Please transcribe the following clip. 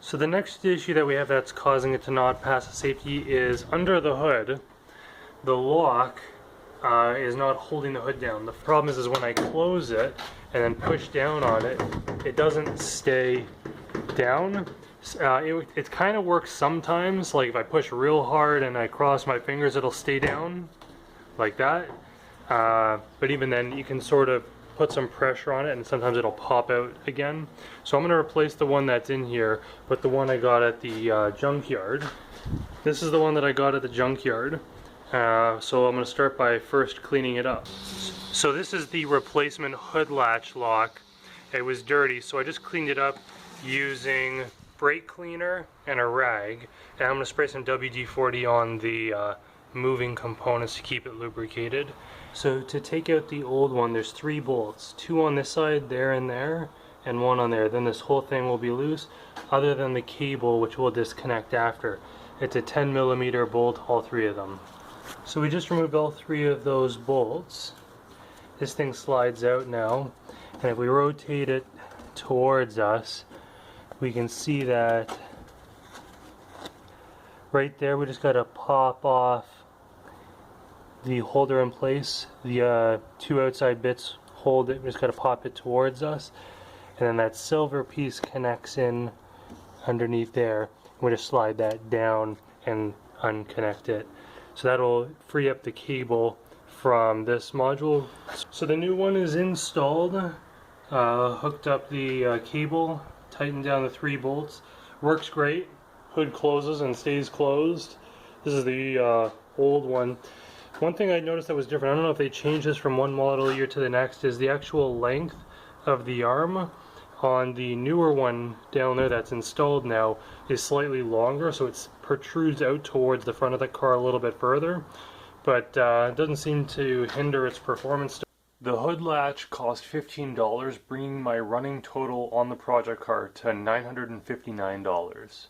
So the next issue that we have that's causing it to not pass the safety is under the hood, the lock is not holding the hood down. The problem is when I close it and then push down on it, it doesn't stay down. It kind of works sometimes, like if I push real hard and I cross my fingers, it'll stay down like that. But even then, you can sort of put some pressure on it and sometimes it'll pop out again. So I'm going to replace the one that's in here with the one I got at the junkyard. This is the one that I got at the junkyard. So I'm going to start by first cleaning it up. So this is the replacement hood latch lock. It was dirty, so I just cleaned it up using brake cleaner and a rag. And I'm going to spray some WD-40 on the moving components to keep it lubricated. So to take out the old one, there's 3 bolts, 2 on this side, there and there, and 1 on there. Then this whole thing will be loose, other than the cable, which we'll disconnect after. It's a 10mm bolt, all 3 of them. So we just removed all 3 of those bolts. This thing slides out now, and if we rotate it towards us, we can see that right there we just got to pop off the holder in place. The 2 outside bits hold it, we just got to pop it towards us, and then that silver piece connects in underneath there. We just slide that down and unconnect it. So that'll free up the cable from this module. So the new one is installed, hooked up the cable, tightened down the 3 bolts. Works great. Hood closes and stays closed. This is the old one. One thing I noticed that was different, I don't know if they changed this from one model year to the next, is the actual length of the arm on the newer one down there that's installed now is slightly longer, so it protrudes out towards the front of the car a little bit further, but it doesn't seem to hinder its performance. The hood latch cost $15, bringing my running total on the project car to $959.